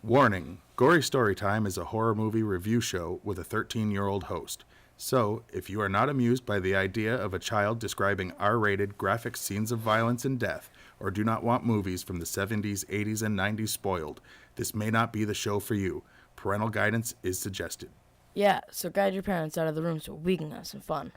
Warning, Gory Story Time is a horror movie review show with a 13-year-old host. So, if you are not amused by the idea of a child describing R-rated graphic scenes of violence and death, or do not want movies from the 70s, 80s, and 90s spoiled, this may not be the show for you. Parental guidance is suggested. Yeah, so guide your parents out of the room so we can have some fun.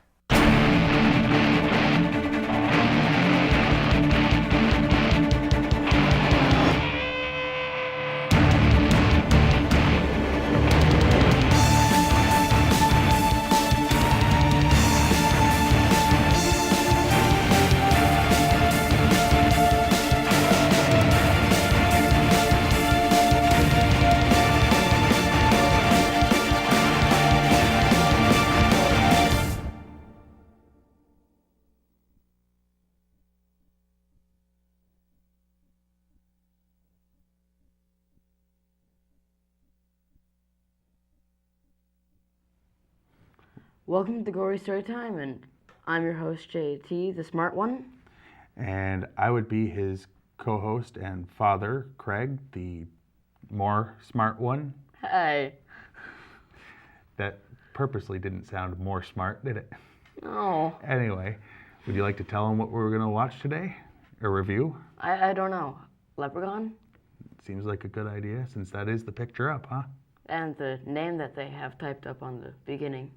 Welcome to Gory Story Time, and I'm your host, JT, the smart one. And I would be his co-host and father, Craig, the more smart one. Hey. That purposely didn't sound more smart, did it? No. Anyway, would you like to tell them what we're going to watch today? Or review? I don't know. Leprechaun? Seems like a good idea, since that is the picture up, huh? And the name that they have typed up on the beginning.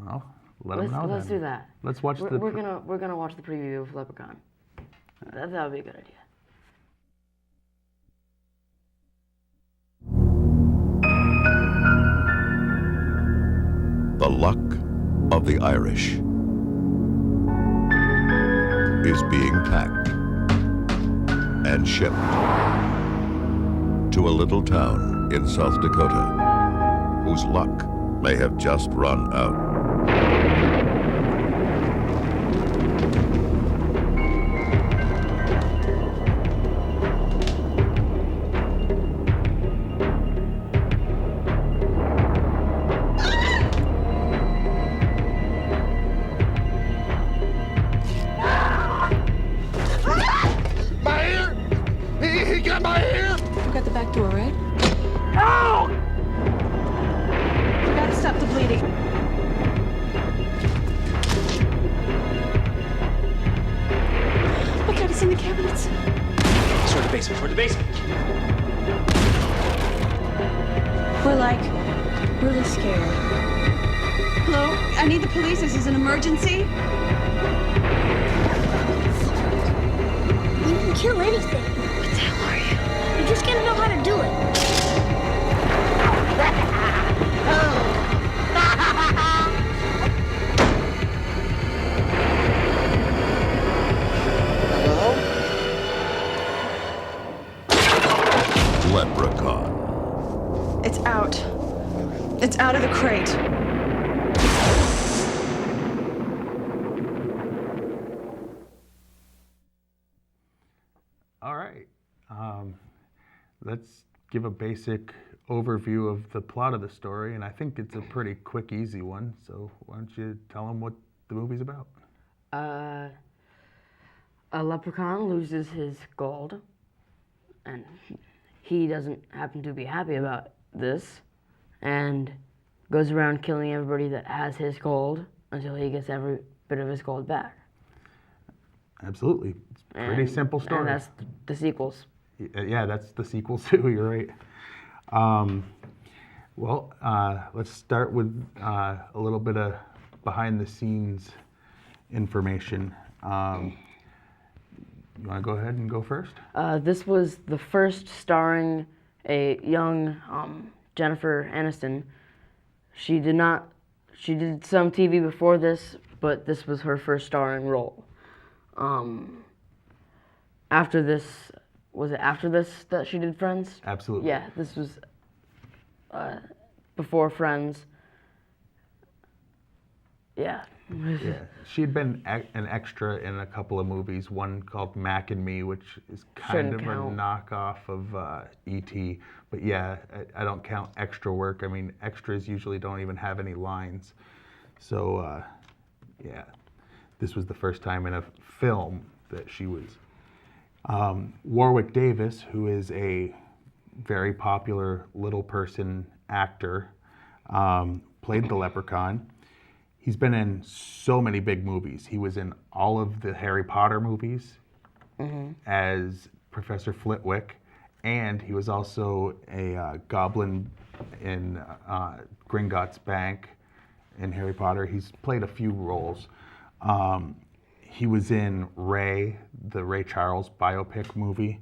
Well, let them know. Let's do that. Let's watch we're gonna watch the preview of Leprechaun. That would be a good idea. The luck of the Irish is being packed and shipped to a little town in South Dakota whose luck may have just run out. My ear! He got my ear! You got the back door, right? Ow! You gotta stop the bleeding. Look out, he's in the cabinets. Toward the basement, toward the basement. We're like really scared. Hello? I need the police. This is an emergency. You can kill anything. What the hell are you? You just gotta know how to do it. Hello? Leprechaun. It's out. It's out of the crate. All right. Let's give a basic overview of the plot of the story, and I think it's a pretty quick, easy one. So why don't you tell them what the movie's about? A leprechaun loses his gold, and he doesn't happen to be happy about this, and goes around killing everybody that has his gold until he gets every bit of his gold back. Absolutely. It's a pretty simple story. And that's the sequels. Yeah, that's the sequel too. You're right. Let's start with a little bit of behind-the-scenes information. You want to go ahead and go first? This was the first starring a young Jennifer Aniston. She did some TV before this, but this was her first starring role. After this, was it after this that she did Friends? Absolutely. Yeah, this was before Friends. Yeah. Yeah, she'd been an extra in a couple of movies. One called Mac and Me, which is kind Shouldn't of count. a knockoff of E.T. But yeah, I don't count extra work. I mean, extras usually don't even have any lines. So yeah, this was the first time in a film that she was. Warwick Davis, who is a very popular little person actor. Played the Leprechaun. He's been in so many big movies. He was in all of the Harry Potter movies as Professor Flitwick, and he was also a goblin in Gringotts Bank in Harry Potter. He's played a few roles. He was in Ray, the Ray Charles biopic movie.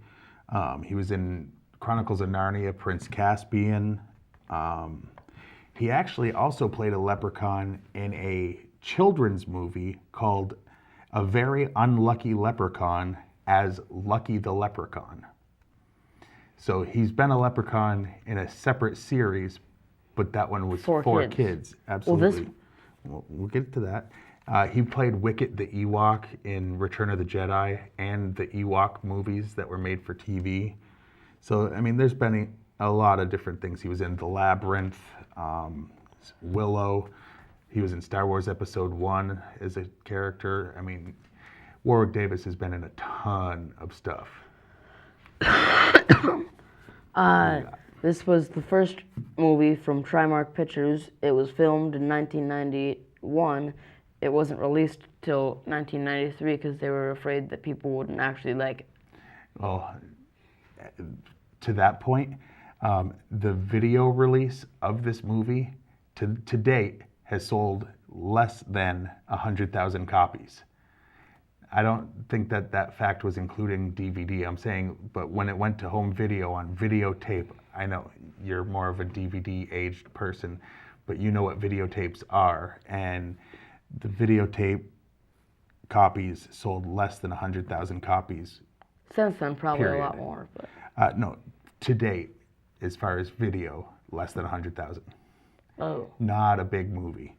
He was in Chronicles of Narnia, Prince Caspian. He actually also played a leprechaun in a children's movie called A Very Unlucky Leprechaun as Lucky the Leprechaun. So he's been a leprechaun in a separate series, but that one was For for kids. kids. Absolutely. We'll get to that. He played Wicket the Ewok in Return of the Jedi and the Ewok movies that were made for TV. So, I mean, there's been a lot of different things. He was in The Labyrinth, Willow. He was in Star Wars Episode 1 as a character. I mean, Warwick Davis has been in a ton of stuff. This was the first movie from Trimark Pictures. It was filmed in 1991. It wasn't released till 1993 because they were afraid that people wouldn't actually like it. Well, to that point, the video release of this movie to date has sold less than 100,000 copies. I don't think that fact was including DVD. I'm saying, but when it went to home video on videotape, I know you're more of a DVD aged person, but you know what videotapes are, and the videotape copies sold less than 100,000 copies. Since then, probably Period. a lot more. But No, to date, as far as video, less than 100,000. oh, Not a big movie.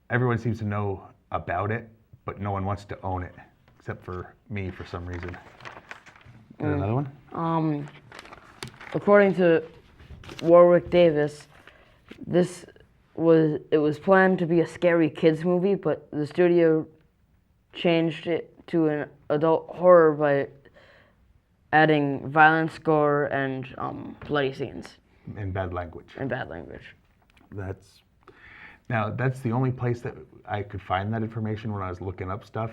Everyone seems to know about it, but no one wants to own it, except for me for some reason. Another one? according to Warwick Davis, it was planned to be a scary kids movie, but the studio changed it to an adult horror by adding violence, gore, and bloody scenes In bad language. and bad language. That's the only place that I could find that information when I was looking up stuff,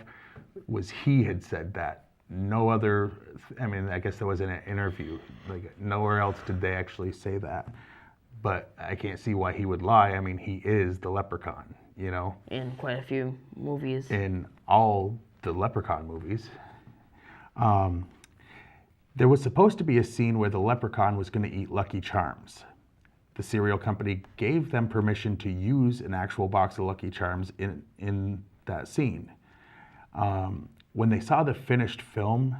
was he had said that. No other, I mean, I guess there was in an interview, like nowhere else did they actually say that. But I can't see why he would lie. I mean, he is the Leprechaun, you know? In quite a few movies. In all the Leprechaun movies. There was supposed to be a scene where the Leprechaun was going to eat Lucky Charms. The cereal company gave them permission to use an actual box of Lucky Charms in that scene. When they saw the finished film,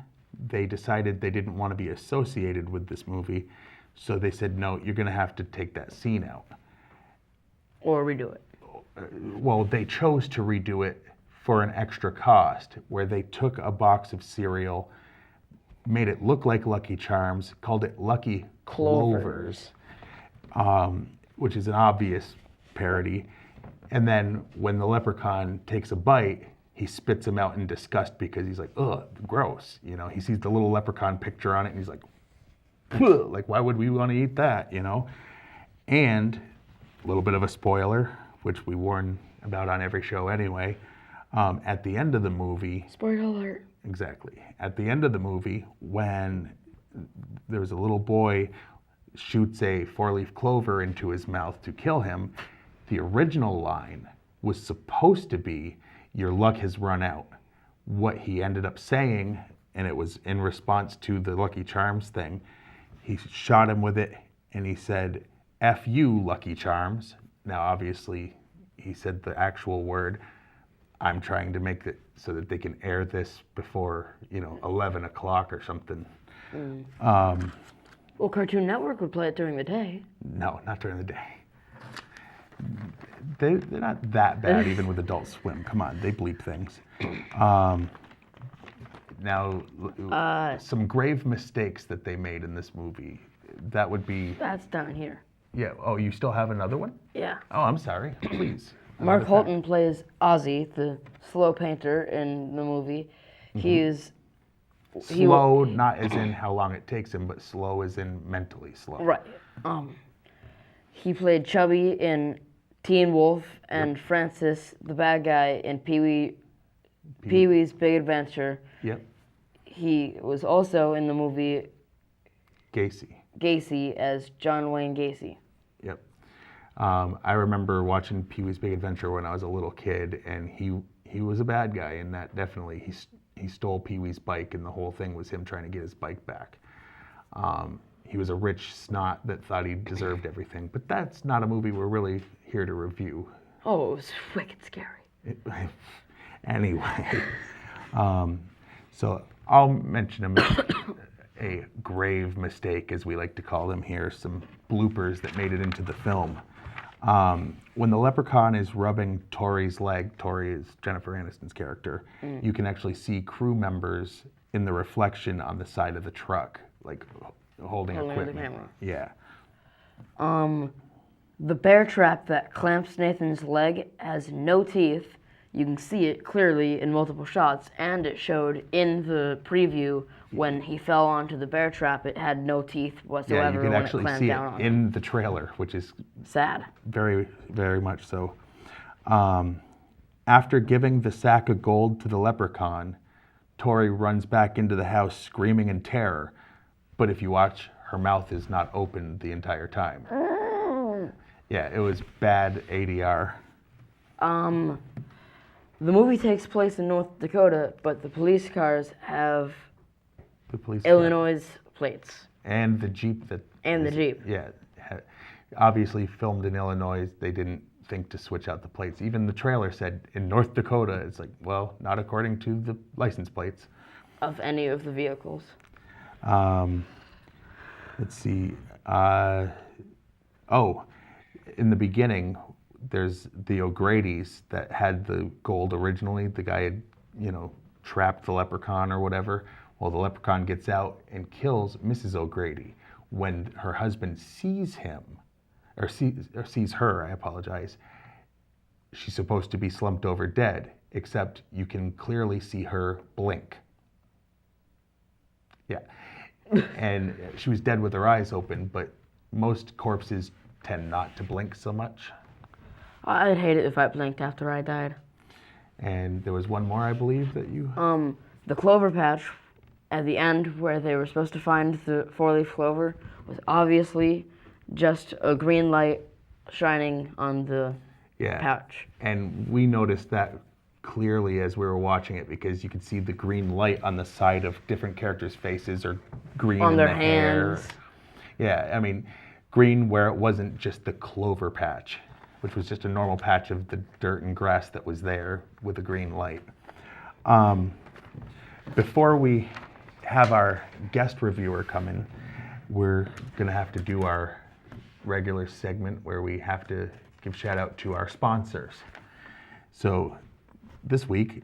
they decided they didn't want to be associated with this movie, so they said, no, you're going to have to take that scene out. Or redo it. Well, they chose to redo it for an extra cost, where they took a box of cereal, made it look like Lucky Charms, called it Lucky Clovers. Which is an obvious parody. And then when the leprechaun takes a bite, he spits them out in disgust because he's like, ugh, gross. You know, he sees the little leprechaun picture on it and he's like, "Pugh," like, why would we want to eat that, you know? And a little bit of a spoiler, which we warn about on every show anyway, at the end of the movie, Spoiler alert. exactly, at the end of the movie, when there was a little boy shoots a four-leaf clover into his mouth to kill him, the original line was supposed to be, your luck has run out. What he ended up saying, and it was in response to the Lucky Charms thing, he shot him with it and he said, F you, Lucky Charms. Now, obviously, he said the actual word. I'm trying to make it so that they can air this before, 11 o'clock or something. Well, Cartoon Network would play it during the day. No, not during the day. They're not that bad, even with Adult Swim. Come on, they bleep things. Now, some grave mistakes that they made in this movie. That would be... That's down here. Yeah. Oh, you still have another one? Yeah. Oh, I'm sorry. Please. Mark Holton plays Ozzy, the slow painter in the movie. He's Slow, not as in how long it takes him, but slow as in mentally slow. Right. He played Chubby in Teen Wolf and Francis, the bad guy, in Pee-wee's Big Adventure. Yep. He was also in the movie Gacy. as John Wayne Gacy. Yep. I remember watching Pee-wee's Big Adventure when I was a little kid, and he was a bad guy in that. Definitely, he stole Pee-wee's bike, and the whole thing was him trying to get his bike back. He was a rich snot that thought he deserved everything, but that's not a movie we're really here to review. Oh, it was wicked scary. Anyway, so I'll mention a grave mistake, as we like to call them here, some bloopers that made it into the film. When the leprechaun is rubbing Tori's leg, Tori is Jennifer Aniston's character, you can actually see crew members in the reflection on the side of the truck, like holding equipment. The camera. Yeah. The bear trap that clamps Nathan's leg has no teeth. You can see it clearly in multiple shots, and it showed in the preview when he fell onto the bear trap. It had no teeth whatsoever. Yeah, you can when actually it clamped see it down on in the trailer, which is sad. very, very much so. After giving the sack of gold to the leprechaun, Tori runs back into the house screaming in terror. But if you watch, her mouth is not open the entire time. Yeah, it was bad ADR. The movie takes place in North Dakota, but the police cars have The police Illinois plates. and the Jeep The Jeep. Yeah, obviously filmed in Illinois. They didn't think to switch out the plates. Even the trailer said in North Dakota. It's like, well, not according to the license plates. Of any of the vehicles. Let's see. In the beginning, there's the O'Grady's that had the gold originally. The guy had, trapped the leprechaun or whatever. Well, the leprechaun gets out and kills Mrs. O'Grady. When her husband sees him, or sees her, I apologize, she's supposed to be slumped over dead, except you can clearly see her blink. Yeah. And she was dead with her eyes open, but most corpses tend not to blink so much. I'd hate it if I blinked after I died. And there was one more, I believe, that you... The clover patch at the end where they were supposed to find the four-leaf clover was obviously just a green light shining on the pouch. And we noticed that clearly as we were watching it, because you could see the green light on the side of different characters' faces, or green on in their the hands. hair. Yeah, I mean, green where it wasn't just the clover patch, which was just a normal patch of the dirt and grass that was there with a green light. Before we have our guest reviewer come in, we're going to have to do our regular segment where we have to give shout out to our sponsors. So this week,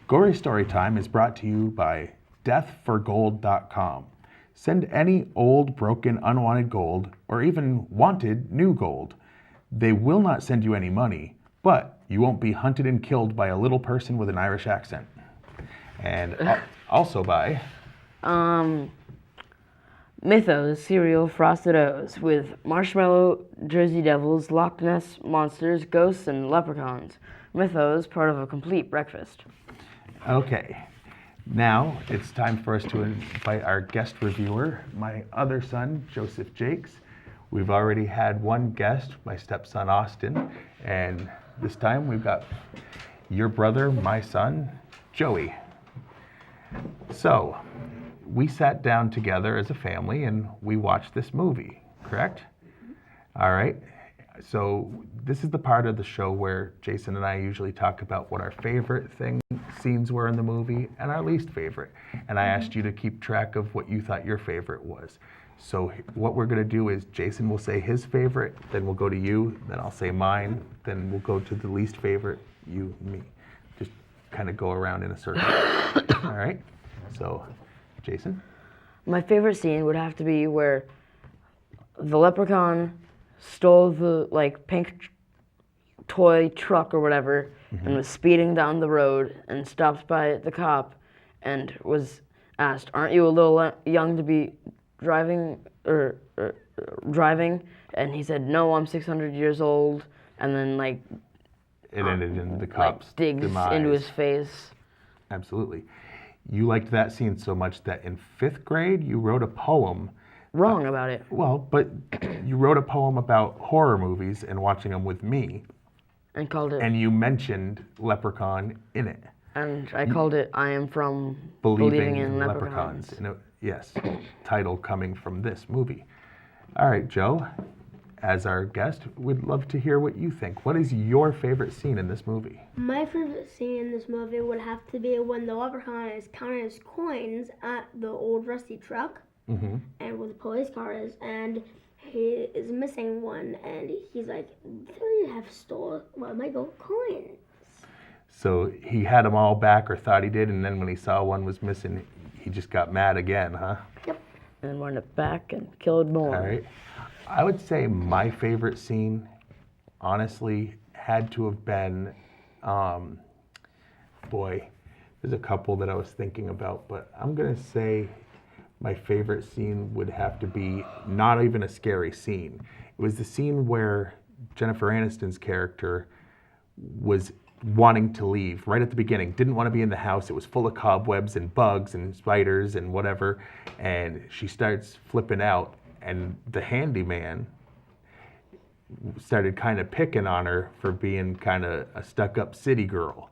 Gory Story Time is brought to you by deathforgold.com. Send any old, broken, unwanted gold, or even wanted new gold. They will not send you any money, but you won't be hunted and killed by a little person with an Irish accent. And also by... Mythos cereal frosted O's with marshmallow, Jersey Devils, Loch Ness monsters, ghosts, and leprechauns. Mythos, part of a complete breakfast. Okay, now it's time for us to invite our guest reviewer, my other son, Joseph Jakes. We've already had one guest, my stepson, Austin, and this time we've got your brother, my son, Joey. So, we sat down together as a family and we watched this movie, correct? All right. So this is the part of the show where Jason and I usually talk about what our favorite scenes were in the movie and our least favorite. And I asked you to keep track of what you thought your favorite was. So what we're going to do is Jason will say his favorite, then we'll go to you, then I'll say mine, then we'll go to the least favorite, you, me. Just kind of go around in a circle. All right? So, Jason? My favorite scene would have to be where the leprechaun stole the pink toy truck or whatever and was speeding down the road and stopped by the cop and was asked, "Aren't you a little young to be driving driving?" And he said, "No, I'm 600 years old." And then like It ended in the cops' digs demise. into his face. Absolutely. You liked that scene so much that in 5th grade you wrote a poem. Wrong about it. Well, but you wrote a poem about horror movies and watching them with me, And called it. and you mentioned Leprechaun in it. And I called it "I am from Believing in in Leprechauns." And yes, title coming from this movie. All right, Joe, as our guest, we'd love to hear what you think. What is your favorite scene in this movie? My favorite scene in this movie would have to be when the Leprechaun is counting his coins at the old rusty truck, and where the police car is, and he is missing one, and he's like, "They have stolen my gold coins." So he had them all back, or thought he did, and then when he saw one was missing, he just got mad again, huh? And went it back and killed more. All right. I would say my favorite scene, honestly, had to have been, boy, there's a couple that I was thinking about, but I'm going to say my favorite scene would have to be not even a scary scene. It was the scene where Jennifer Aniston's character was wanting to leave right at the beginning, didn't want to be in the house. It was full of cobwebs and bugs and spiders and whatever, and she starts flipping out, and the handyman started kind of picking on her for being kind of a stuck-up city girl.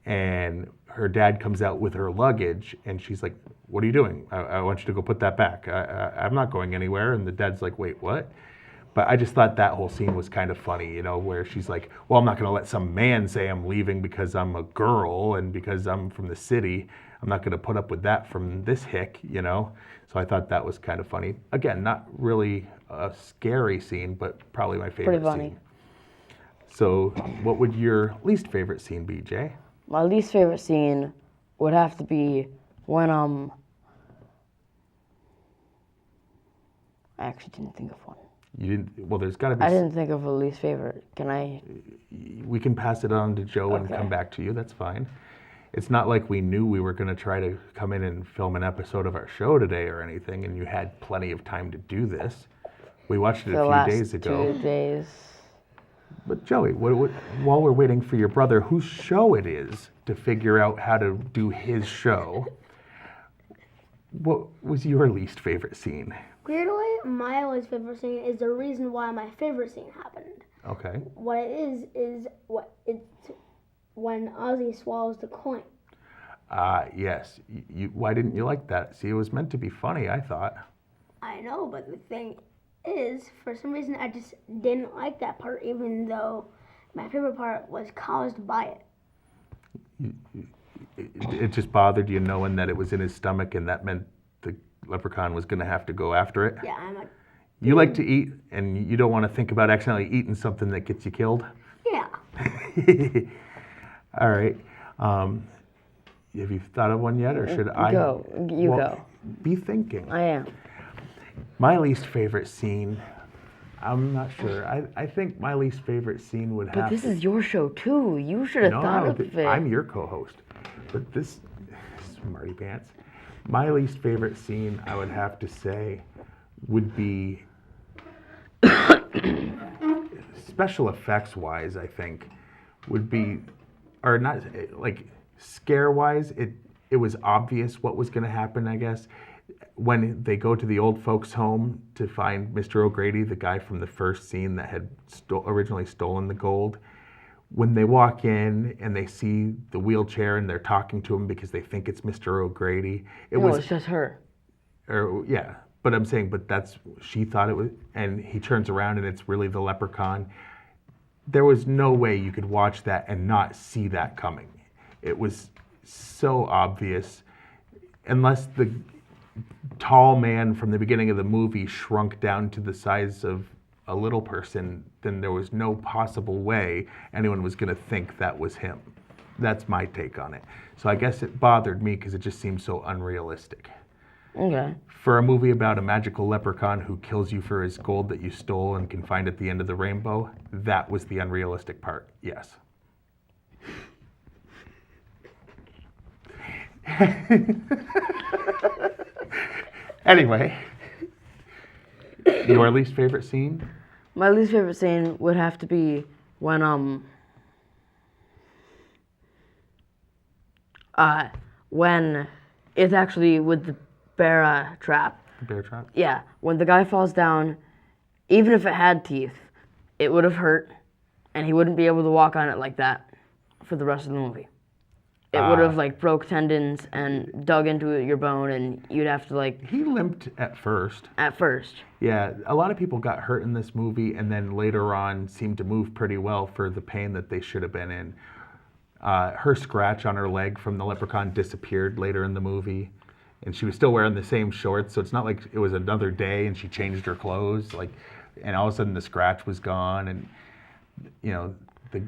And her dad comes out with her luggage, and she's like, "What are you doing? I want you to go put that back. I'm not going anywhere." And the dad's like, "Wait, what?" But I just thought that whole scene was kind of funny, you know, where she's like, "Well, I'm not going to let some man say I'm leaving because I'm a girl and because I'm from the city. I'm not going to put up with that from this hick," you know. So I thought that was kind of funny. Again, not really a scary scene, but probably my favorite Pretty funny. scene. So what would your least favorite scene be, Jay? My least favorite scene would have to be when I actually didn't think of one. You didn't. Well, there's got to be. I didn't think of a least favorite. Can I? We can pass it on to Joe and Okay. come back to you. That's fine. It's not like we knew we were going to try to come in and film an episode of our show today or anything, and you had plenty of time to do this. We watched it The a few last days ago. 2 days. But Joey, while we're waiting for your brother, whose show it is, to figure out how to do his show, what was your least favorite scene? Weirdly, my least favorite scene is the reason why my favorite scene happened. Okay. What it is what it's when Ozzy swallows the coin. Yes. Why didn't you like that? See, it was meant to be funny, I thought. I know, but the thing is, for some reason, I just didn't like that part, even though my favorite part was caused by it. It just bothered you knowing that it was in his stomach and that meant the leprechaun was going to have to go after it? Yeah, I'm like, You like to eat and you don't want to think about accidentally eating something that gets you killed? yeah. All right. Have you thought of one yet, or should I? Go. You go. Be thinking. I am. My least favorite scene, I'm not sure. I think my least favorite scene would But have this to... is your show too. You should have thought of it. I'm your co-host. But this, smarty pants. My least favorite scene, I would have to say, would be special effects wise, I think, would be, or not, like scare wise, it was obvious what was going to happen, I guess. When they go to the old folks' home to find Mr. O'Grady, the guy from the first scene that had originally stolen the gold, when they walk in and they see the wheelchair and they're talking to him because they think it's Mr. O'Grady, It's just her. or yeah, but I'm saying, but she thought it was, and he turns around and it's really the leprechaun. There was no way you could watch that and not see that coming. It was so obvious, unless the tall man from the beginning of the movie shrunk down to the size of a little person, then there was no possible way anyone was going to think that was him. That's my take on it. So I guess it bothered me because it just seemed so unrealistic. Okay. For a movie about a magical leprechaun who kills you for his gold that you stole and can find at the end of the rainbow, that was the unrealistic part, yes. Anyway, your least favorite scene? My least favorite scene would have to be when when it's actually with the bear trap. Bear trap? Yeah, when the guy falls down, even if it had teeth, it would have hurt, and he wouldn't be able to walk on it like that for the rest of the movie. It would have like broke tendons and dug into your bone, and you'd have to like. He limped at first. At first. Yeah, a lot of people got hurt in this movie, and then later on seemed to move pretty well for the pain that they should have been in. Her scratch on her leg from the leprechaun disappeared later in the movie, and she was still wearing the same shorts, so it's not like it was another day and she changed her clothes, like, and all of a sudden the scratch was gone, and you know the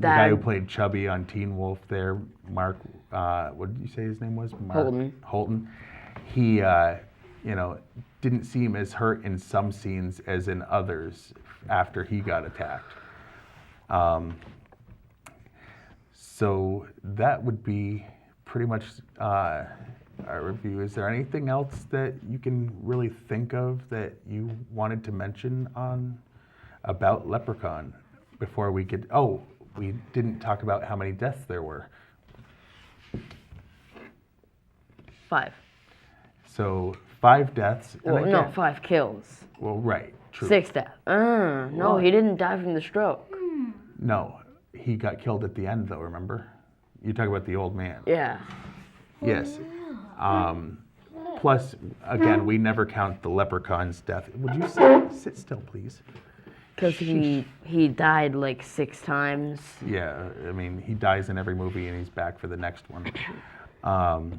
guy who played Chubby on Teen Wolf there, Mark, what did you say his name was? Mark Holton. He, didn't seem as hurt in some scenes as in others after he got attacked. So that would be pretty much our review. Is there anything else that you can really think of that you wanted to mention about Leprechaun before we get? Oh, we didn't talk about how many deaths there were. 5. So 5 deaths. Well, no, 5 kills. Well, right, true. 6 deaths. No, he didn't die from the stroke. No, he got killed at the end, though. Remember? You talk about the old man. Yeah. Yes. Plus, again, we never count the leprechaun's death. Would you sit still, please? Because he died like 6 times. Yeah, I mean, he dies in every movie and he's back for the next one.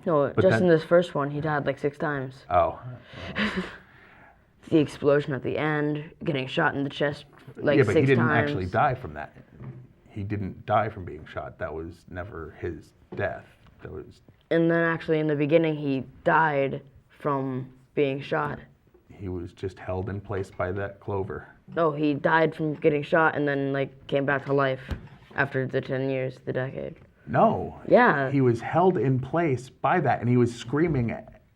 No, just in this first one, he died like 6 times. Oh. The explosion at the end, getting shot in the chest like 6 times. Yeah, but he didn't actually die from that. He didn't die from being shot. That was never his death. That was. And then actually in the beginning, he died from being shot. He was just held in place by that clover. No, he died from getting shot and then like came back to life after the 10 years, the decade. No. Yeah. He was held in place by that, and he was screaming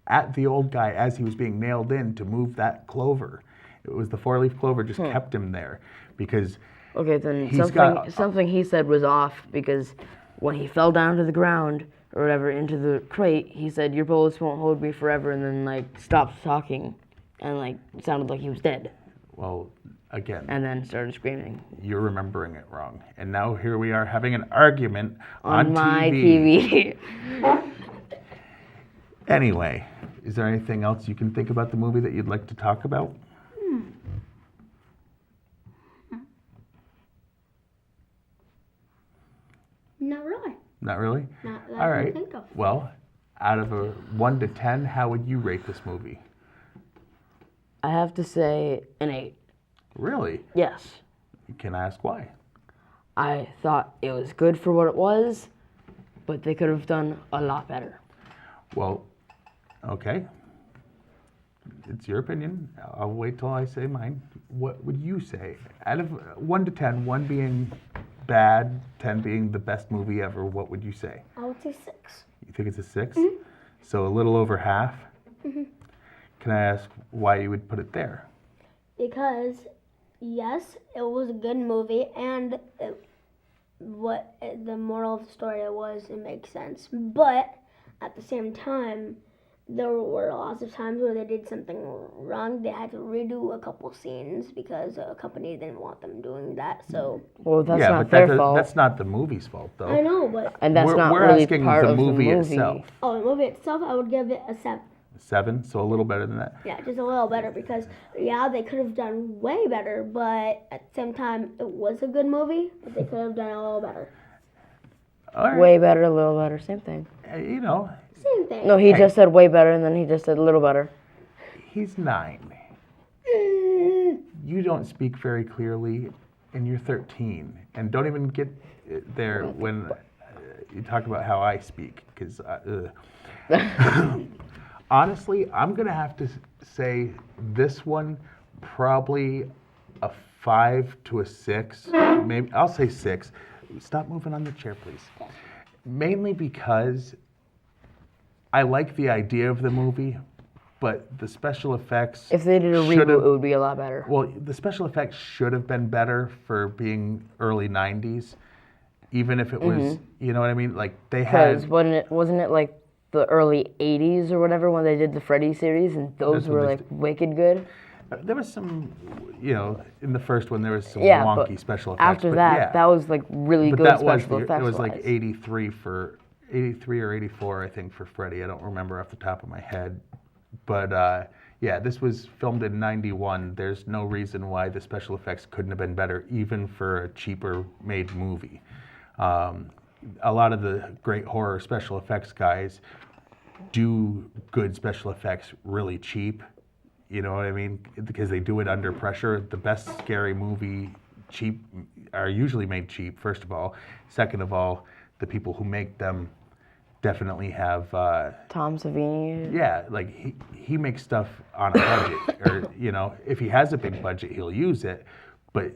at the old guy as he was being nailed in to move that clover. It was the 4-leaf clover just kept him there because. Okay, then got, something he said was off because when he fell down to the ground or whatever into the crate, he said, "Your bullets won't hold me forever," and then like stopped talking and like sounded like he was dead. Well, again. And then started screaming. You're remembering it wrong. And now here we are having an argument on my TV. TV. Anyway, is there anything else you can think about the movie that you'd like to talk about? Not really. Not really? Not that All I right. can think of. Well, out of a 1 to 10, how would you rate this movie? I have to say an 8. Really? Yes. Can I ask why? I thought it was good for what it was, but they could have done a lot better. Well, okay. It's your opinion. I'll wait till I say mine. What would you say? Out of 1 to 10, 1 being bad, 10 being the best movie ever, what would you say? I would say 6. You think it's a 6? So a little over half? Can I ask why you would put it there? Because, yes, it was a good movie, and the moral of the story was, it makes sense. But at the same time, there were lots of times where they did something wrong. They had to redo a couple scenes because a company didn't want them doing that. So. Well, that's yeah, not but their fault. That's not the movie's fault, though. I know, but. And that's not we're really asking part the of movie the movie itself. Oh, the movie itself, I would give it a 7. 7, so a little better than that. Yeah, just a little better because, yeah, they could have done way better, but at the same time, it was a good movie, but they could have done a little better. All right. Way better, a little better, same thing. You know, Same thing. No, he just said way better, and then he just said a little better. he's 9. You don't speak very clearly, and you're 13. And don't even get there when you talk about how I speak, because honestly, I'm going to have to say this one probably a 5 to a 6. Maybe I'll say 6. Stop moving on the chair, please. Mainly because I like the idea of the movie, but the special effects. If they did a should reboot, have- it would be a lot better. Well, the special effects should have been better for being early '90s, even if it was, you know what I mean? Like they Because had. wasn't it like the early 80s or whatever when they did the Freddy series, and those That's when were they like wicked good? There was some, in the first one there was some Yeah, wonky but special effects. after but that, yeah. that was like really But good that was special it effects. was like wise. 83 or 84, I think, for Freddy. I don't remember off the top of my head. But yeah, this was filmed in '91. There's no reason why the special effects couldn't have been better, even for a cheaper made movie. A lot of the great horror special effects guys do good special effects really cheap. You know what I mean? Because they do it under pressure. The best scary movie cheap are usually made cheap, first of all. Second of all, the people who make them definitely have Tom Savini. yeah, like he makes stuff on a budget, or if he has a big budget, he'll use it. But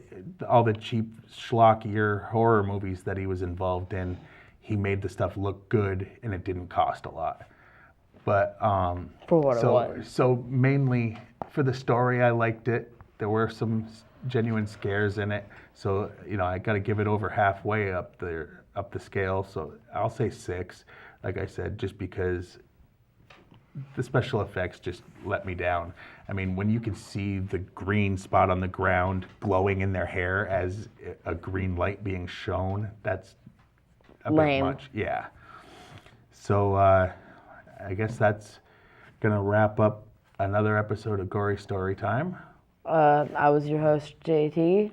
all the cheap schlockier horror movies that he was involved in, he made the stuff look good, and it didn't cost a lot. But For what it was. So mainly for the story, I liked it. There were some genuine scares in it. So I got to give it over halfway up the scale. So I'll say 6. Like I said, just because the special effects just let me down. I mean, when you can see the green spot on the ground glowing in their hair as a green light being shown, that's a Lame. bit much. Yeah. So I guess that's gonna wrap up another episode of Gory Story Time. I was your host, JT.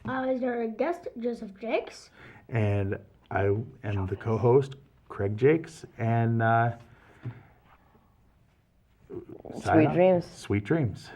I was our guest, Joseph Jakes. And I am the co-host, Craig Jakes. And Sweet dreams. Sweet dreams.